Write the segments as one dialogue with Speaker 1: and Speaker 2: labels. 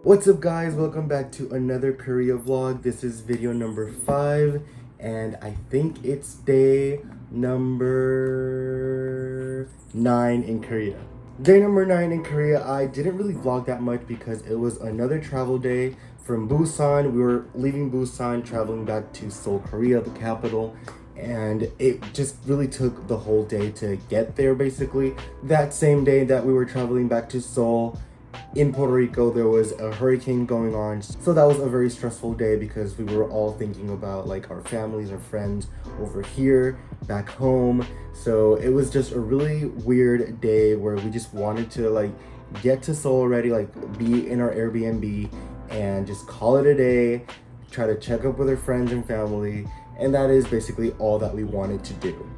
Speaker 1: What's up guys, welcome back to another Korea vlog. This is video number 5 and I think it's day number 9 in Korea. Day number 9 in Korea, I didn't really vlog that much because it was another travel day from Busan. We were leaving Busan, traveling back to Seoul, Korea, the capital, and it just really took the whole day to get there basically. That same day that we were traveling back to Seoul, in Puerto Rico, there was a hurricane going on. So that was a very stressful day because we were all thinking about like our families, our friends over here, back home. So it was just a really weird day where we just wanted to like get to Seoul already, like be in our Airbnb and just call it a day, try to check up with our friends and family. And that is basically all that we wanted to do.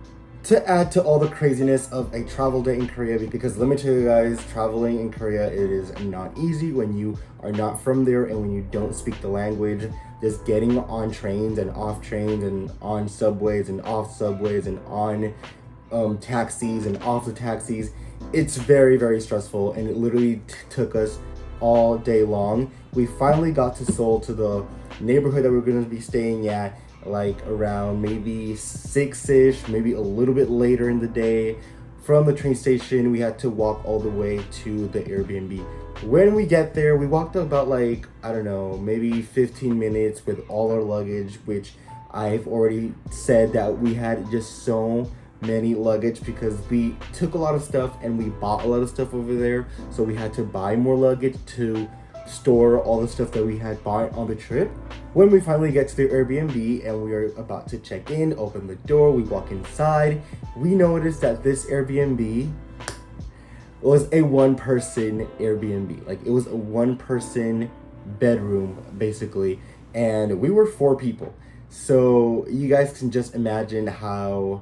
Speaker 1: To add to all the craziness of a travel day in Korea, because let me tell you guys, traveling in Korea, it is not easy when you are not from there and when you don't speak the language. Just getting on trains and off trains and on subways and off subways and on taxis and off the taxis, it's very, very stressful, and it literally took us all day long. We finally got to Seoul, to the neighborhood that we are going to be staying at, like around maybe 6ish, maybe a little bit later in the day. From the train station, we had to walk all the way to the Airbnb. When we get there, we walked about like, I don't know, maybe 15 minutes with all our luggage, which I've already said that we had just so many luggage because we took a lot of stuff and we bought a lot of stuff over there. So we had to buy more luggage to store all the stuff that we had bought on the trip. When we finally get to the Airbnb and we are about to check in, open the door, we walk inside, we noticed that this Airbnb was a one-person Airbnb. Like, it was a one-person bedroom, basically, and we were 4 people. So you guys can just imagine how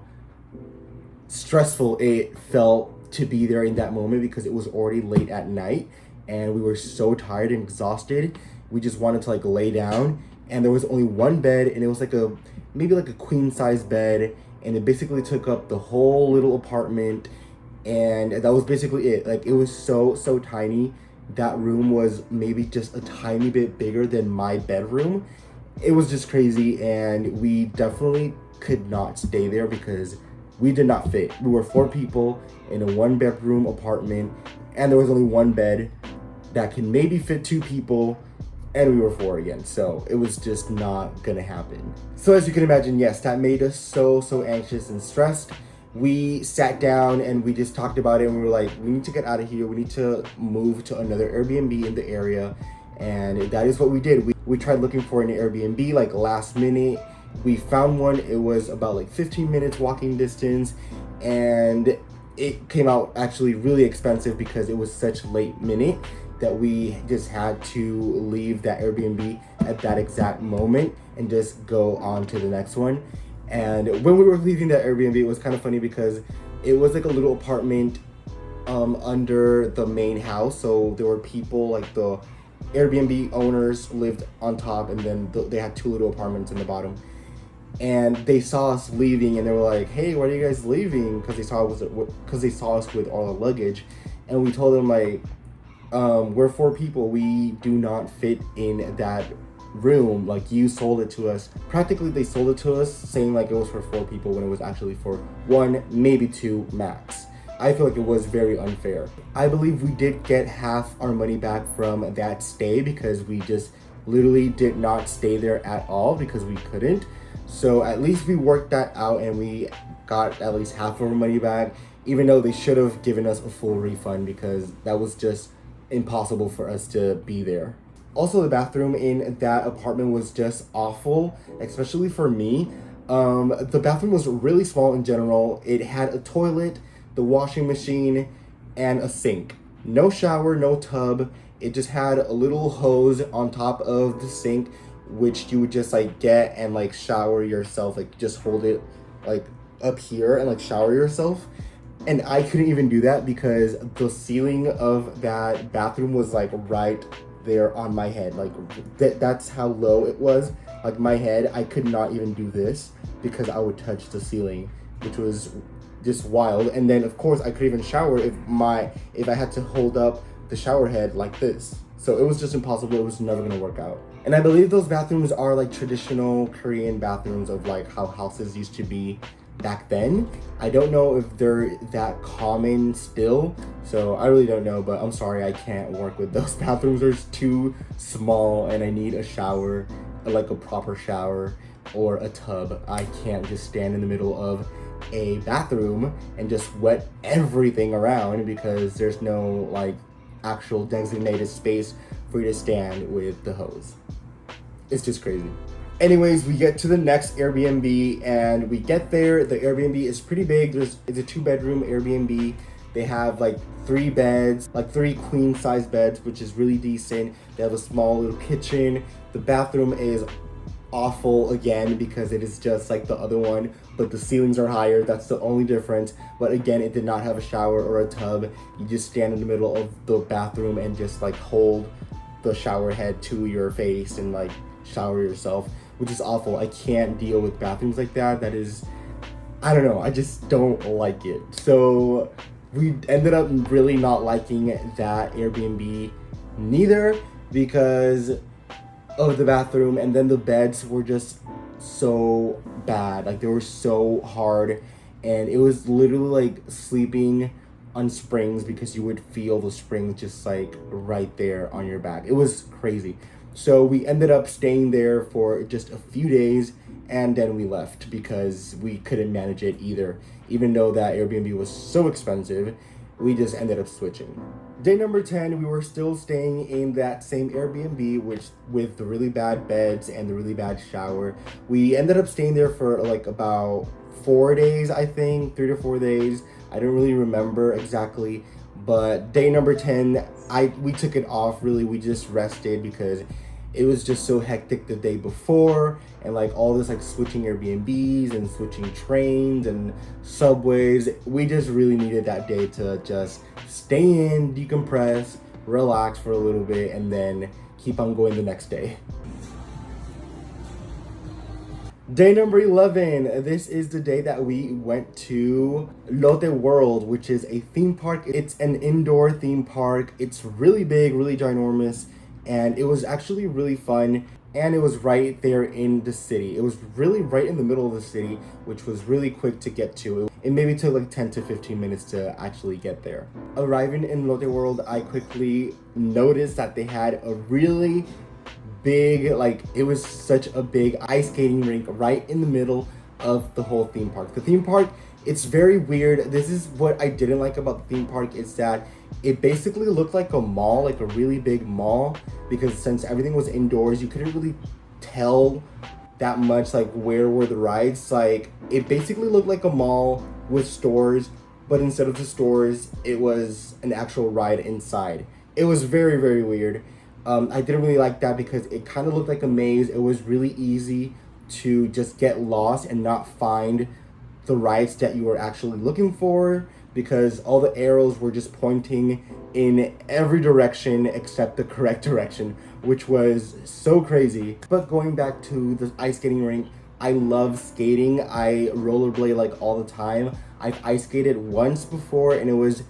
Speaker 1: stressful it felt to be there in that moment, because it was already late at night and we were so tired and exhausted. We just wanted to like lay down, and there was only one bed, and it was like a maybe like a queen size bed, and it basically took up the whole little apartment, and that was basically it. Like, it was so tiny. That room was maybe just a tiny bit bigger than my bedroom. It was just crazy, and we definitely could not stay there because we did not fit. We were 4 people in a 1-bedroom apartment, and there was only one bed that can maybe fit 2 people, and we were 4 again. So it was just not gonna happen. So as you can imagine, yes, that made us so anxious and stressed. We sat down and we just talked about it, and we were like, we need to get out of here. We need to move to another Airbnb in the area. And that is what we did. We tried looking for an Airbnb like last minute. We found one. It was about like 15 minutes walking distance, and it came out actually really expensive because it was such late minute that we just had to leave that Airbnb at that exact moment and just go on to the next one. And when we were leaving that Airbnb, it was kind of funny because it was like a little apartment under the main house. So there were people, like the Airbnb owners lived on top, and then they had 2 little apartments in the bottom. And they saw us leaving, and they were like, "Hey, why are you guys leaving?" Because they saw us with all the luggage, and we told them like, we're 4 people. We do not fit in that room. Like, you sold it to us. Practically, they sold it to us saying like it was for 4 people when it was actually for 1, maybe 2 max. I feel like it was very unfair. I believe we did get half our money back from that stay because we just literally did not stay there at all because we couldn't. So at least we worked that out and we got at least half of our money back, even though they should have given us a full refund because that was just impossible for us to be there. Also, the bathroom in that apartment was just awful, especially for me. The bathroom was really small in general. It had a toilet, the washing machine, and a sink. No shower, no tub. It just had a little hose on top of the sink, which you would just like get and like shower yourself, like just hold it like up here and like shower yourself. And I couldn't even do that because the ceiling of that bathroom was like right there on my head. Like that's how low it was. Like my head, I could not even do this because I would touch the ceiling, which was just wild. And then of course I could even shower if I had to hold up the shower head like this. So it was just impossible. It was never gonna work out. And I believe those bathrooms are like traditional Korean bathrooms of like how houses used to be back then. I don't know if they're that common still, so I really don't know, but I'm sorry, I can't work with those bathrooms. They're too small and I need a shower, like a proper shower or a tub. I can't just stand in the middle of a bathroom and just wet everything around because there's no like actual designated space for you to stand with the hose. It's just crazy. Anyways, we get to the next Airbnb and we get there. The Airbnb is pretty big. It's a 2-bedroom Airbnb. They have like 3 beds, like 3 queen size beds, which is really decent. They have a small little kitchen. The bathroom is awful again because it is just like the other one, but the ceilings are higher. That's the only difference. But again, it did not have a shower or a tub. You just stand in the middle of the bathroom and just like hold the shower head to your face and like shower yourself, which is awful. I can't deal with bathrooms like that. That is, I don't know, I just don't like it. So we ended up really not liking that Airbnb neither because of the bathroom, and then the beds were just so bad. Like they were so hard and it was literally like sleeping on springs because you would feel the springs just like right there on your back. It was crazy. So we ended up staying there for just a few days and then we left because we couldn't manage it either. Even though that Airbnb was so expensive, we just ended up switching. Day number 10, we were still staying in that same Airbnb, which with the really bad beds and the really bad shower. We ended up staying there for like about 4 days, I think, 3 to 4 days. I don't really remember exactly, but day number 10, we took it off really. We just rested because it was just so hectic the day before and like all this like switching Airbnbs and switching trains and subways. We just really needed that day to just stay in, decompress, relax for a little bit, and then keep on going the next day. Day number 11, this is the day that we went to Lotte World, which is a theme park. It's an indoor theme park. It's really big, really ginormous, and it was actually really fun. And it was right there in the city. It was really right in the middle of the city, which was really quick to get to. It maybe took like 10 to 15 minutes to actually get there. Arriving in Lotte World, I quickly noticed that they had a really big, like it was such a big ice skating rink right in the middle of the whole theme park. The theme park, it's very weird. This is what I didn't like about the theme park, is that it basically looked like a mall, like a really big mall, because since everything was indoors, you couldn't really tell that much like where were the rides. Like it basically looked like a mall with stores, but instead of the stores, it was an actual ride inside. It was very, very weird. I didn't really like that because it kind of looked like a maze. It was really easy to just get lost and not find the rides that you were actually looking for, because all the arrows were just pointing in every direction except the correct direction, which was so crazy. But going back to the ice skating rink, I love skating. I rollerblade like all the time. I've ice skated once before and it was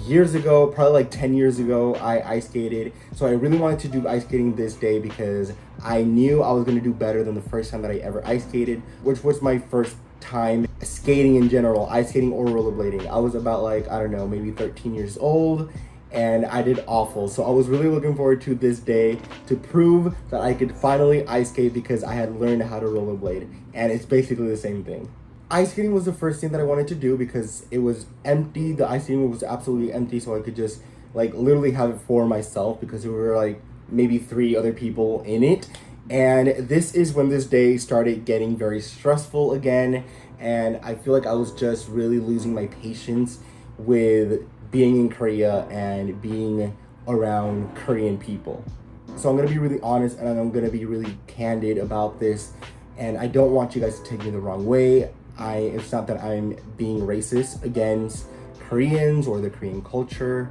Speaker 1: years ago, probably like 10 years ago, I ice skated. So I really wanted to do ice skating this day because I knew I was going to do better than the first time that I ever ice skated, which was my first time skating in general, ice skating or rollerblading. I was about like, I don't know, maybe 13 years old and I did awful. So I was really looking forward to this day to prove that I could finally ice skate because I had learned how to rollerblade, and it's basically the same thing. Ice skating was the first thing that I wanted to do because it was empty. The ice skating was absolutely empty, so I could just like literally have it for myself because there were like maybe 3 other people in it. And this is when this day started getting very stressful again, and I feel like I was just really losing my patience with being in Korea and being around Korean people. So I'm gonna be really honest and I'm gonna be really candid about this, and I don't want you guys to take me the wrong way. It's not that I'm being racist against Koreans or the Korean culture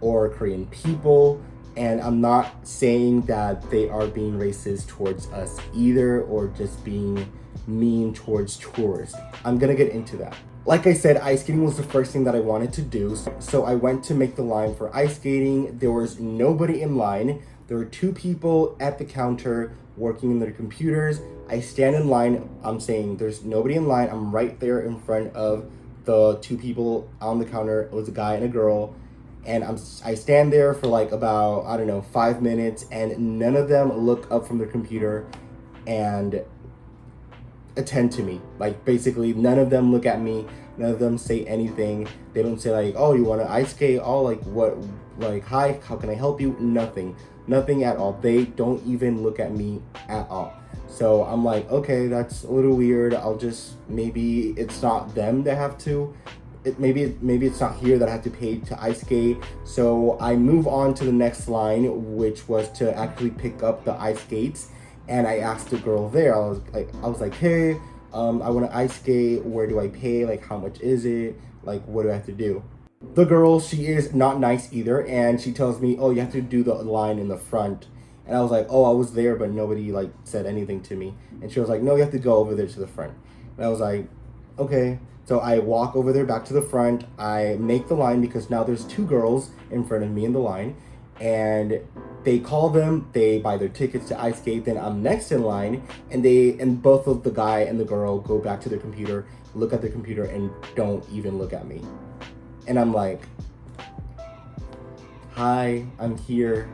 Speaker 1: or Korean people, and I'm not saying that they are being racist towards us either or just being mean towards tourists. I'm gonna get into that. Like I said, ice skating was the first thing that I wanted to do. So I went to make the line for ice skating. There was nobody in line. There were two people at the counter working in their computers. I stand in line. I'm saying there's nobody in line. I'm right there in front of the two people on the counter. It was a guy and a girl. And I stand there for like about, I don't know, 5 minutes, and none of them look up from their computer and attend to me. Like, basically none of them look at me, none of them say anything. They don't say like, oh, you want to ice skate? Oh, like what, like, hi, how can I help you? Nothing at all. They don't even look at me at all. So I'm like, okay, that's a little weird. I'll just, maybe it's not them that have to, maybe it's not here that I have to pay to ice skate. So I move on to the next line, which was to actually pick up the ice skates. And I asked the girl there, I was like, hey, I want to ice skate. Where do I pay? Like, how much is it? Like, what do I have to do? The girl, she is not nice either, and she tells me, oh, you have to do the line in the front. And I was like, oh, I was there, but nobody like said anything to me. And she was like, no, you have to go over there to the front. And I was like, okay. So I walk over there back to the front. I make the line because now there's two girls in front of me in the line, and they call them, they buy their tickets to ice skate. Then I'm next in line, and both of the guy and the girl go back to their computer, look at their computer, and don't even look at me. And I'm like, hi, I'm here.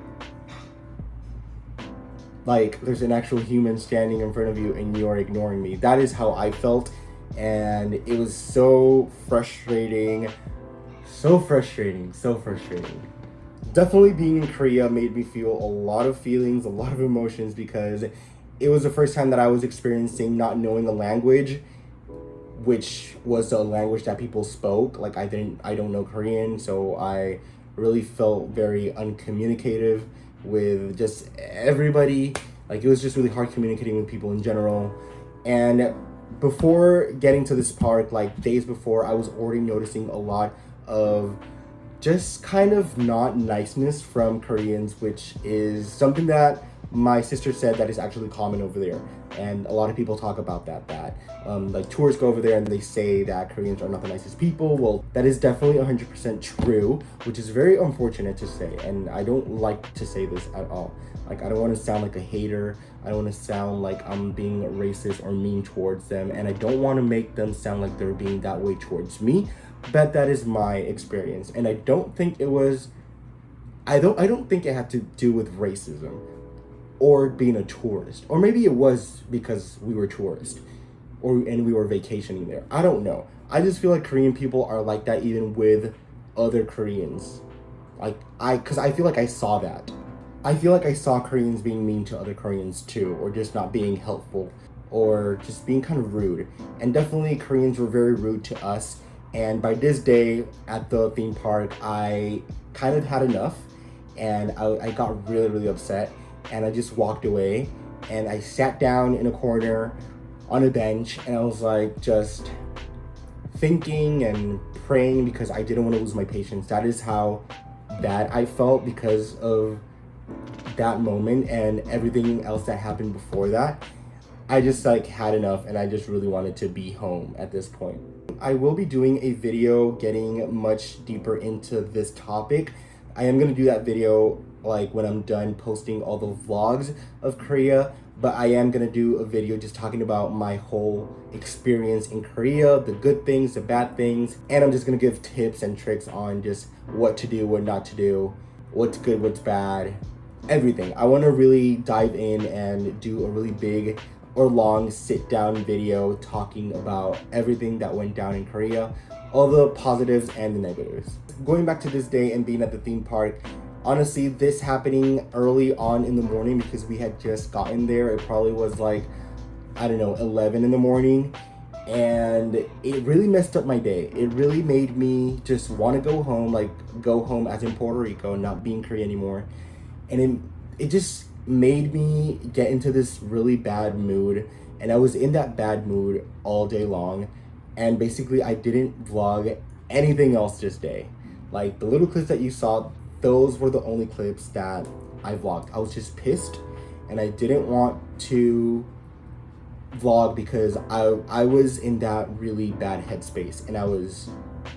Speaker 1: Like, there's an actual human standing in front of you and you're ignoring me. That is how I felt. And it was so frustrating. So frustrating. Definitely being in Korea made me feel a lot of feelings, a lot of emotions, because it was the first time that I was experiencing not knowing a language, which was a language that people spoke. Like, I don't know Korean, so I really felt very uncommunicative with just everybody. Like, it was just really hard communicating with people in general. And before getting to this park, like days before, I was already noticing a lot of just kind of not niceness from Koreans, which is something that my sister said that is actually common over there. And a lot of people talk about that like tourists go over there and they say that Koreans are not the nicest people. Well, that is definitely 100% true, which is very unfortunate to say. And I don't like to say this at all. Like, I don't want to sound like a hater. I don't want to sound like I'm being racist or mean towards them. And I don't want to make them sound like they're being that way towards me. But that is my experience. And I don't think it was, I don't think it had to do with racism or being a tourist. Or maybe it was because we were tourists and we were vacationing there. I don't know. I just feel like Korean people are like that even with other Koreans. Because I feel like I saw that. I feel like I saw Koreans being mean to other Koreans too, or just not being helpful, or just being kind of rude. And definitely Koreans were very rude to us. And by this day at the theme park, I kind of had enough, and I got really, really upset. And I just walked away, and I sat down in a corner on a bench, and I was like just thinking and praying because I didn't want to lose my patience. That is how bad I felt because of that moment and everything else that happened before that. I just like had enough, and I just really wanted to be home at this point. I will be doing a video getting much deeper into this topic. I am going to do that video like when I'm done posting all the vlogs of Korea, but I am going to do a video just talking about my whole experience in Korea, the good things, the bad things, and I'm just going to give tips and tricks on just what to do, what not to do, what's good, what's bad, everything. I want to really dive in and do a really big or long sit down video talking about everything that went down in Korea, all the positives and the negatives. Going back to this day and being at the theme park, honestly, this happening early on in the morning because we had just gotten there. It probably was like, I don't know, 11 in the morning. And it really messed up my day. It really made me just want to go home, like go home as in Puerto Rico, not be in Korea anymore. And it just made me get into this really bad mood. And I was in that bad mood all day long. And basically I didn't vlog anything else this day. Like the little clips that you saw, those were the only clips that I vlogged. I was just pissed, and I didn't want to vlog because I was in that really bad headspace and I was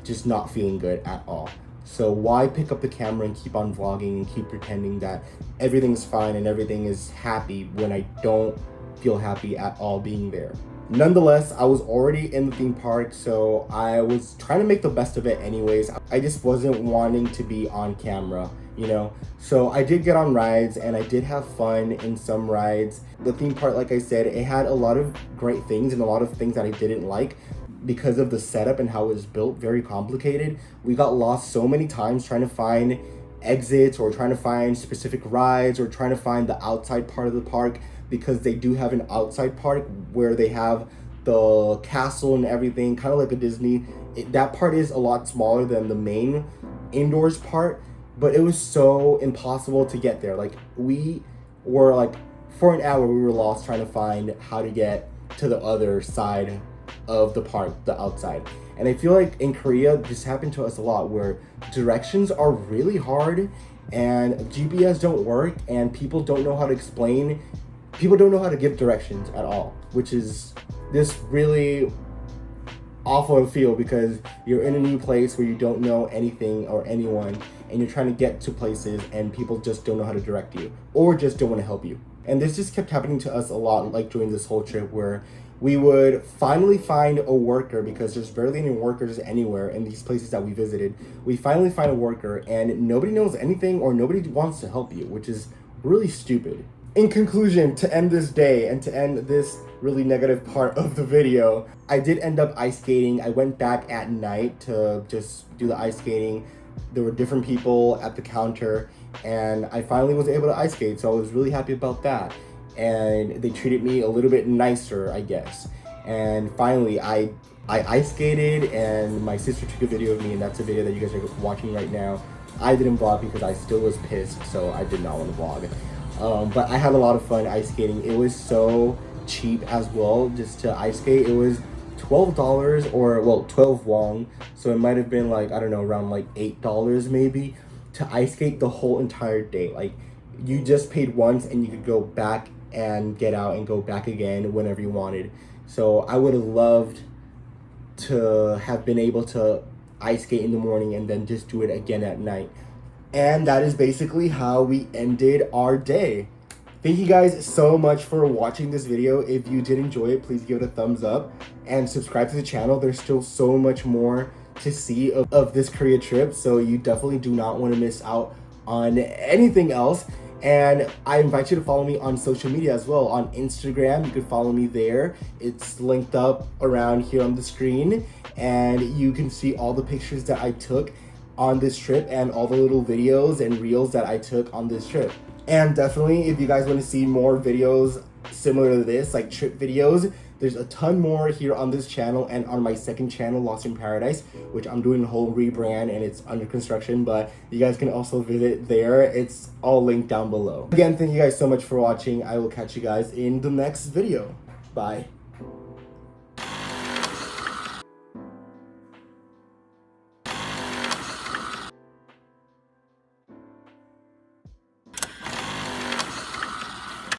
Speaker 1: just not feeling good at all. So why pick up the camera and keep on vlogging and keep pretending that everything's fine and everything is happy when I don't feel happy at all being there. Nonetheless, I was already in the theme park, so I was trying to make the best of it anyways. I just wasn't wanting to be on camera, you know? So I did get on rides and I did have fun in some rides. The theme park, like I said, it had a lot of great things and a lot of things that I didn't like because of the setup and how it was built, very complicated. We got lost so many times trying to find exits or trying to find specific rides or trying to find the outside part of the park, because they do have an outside park where they have the castle and everything, kind of like a Disney. That part is a lot smaller than the main indoors part, but it was so impossible to get there. Like, we were like, for an hour, we were lost trying to find how to get to the other side of the park, the outside. And I feel like in Korea, this happened to us a lot, where directions are really hard and GPS don't work and people don't know how to explain. People don't know how to give directions at all, which is this really awful to feel because you're in a new place where you don't know anything or anyone and you're trying to get to places and people just don't know how to direct you or just don't want to help you. And this just kept happening to us a lot, like during this whole trip, where we would finally find a worker because there's barely any workers anywhere in these places that we visited. We finally find a worker and nobody knows anything or nobody wants to help you, which is really stupid. In conclusion, to end this day and to end this really negative part of the video, I did end up ice skating. I went back at night to just do the ice skating. There were different people at the counter and I finally was able to ice skate, so I was really happy about that. And they treated me a little bit nicer, I guess. And finally, I ice skated and my sister took a video of me, and that's a video that you guys are watching right now. I didn't vlog because I still was pissed, so I did not want to vlog. But I had a lot of fun ice skating. It was so cheap as well, just to ice skate. It was $12 or, well, 12 won. So it might have been like, I don't know, around like $8 maybe to ice skate the whole entire day. Like, you just paid once and you could go back and get out and go back again whenever you wanted. So I would have loved to have been able to ice skate in the morning and then just do it again at night. And that is basically how we ended our day. Thank you guys so much for watching this video. If you did enjoy it, please give it a thumbs up and subscribe to the channel. There's still so much more to see of this Korea trip, so you definitely do not want to miss out on anything else. And I invite you to follow me on social media as well. On Instagram, you can follow me there. It's linked up around here on the screen, and you can see all the pictures that I took on this trip and all the little videos and reels that I took on this trip. And definitely, if you guys want to see more videos similar to this, like trip videos, there's a ton more here on this channel and on my second channel, Lost in Paradise, which I'm doing a whole rebrand and it's under construction, but you guys can also visit there. It's all linked down below. Again, thank you guys so much for watching. I will catch you guys in the next video. Bye.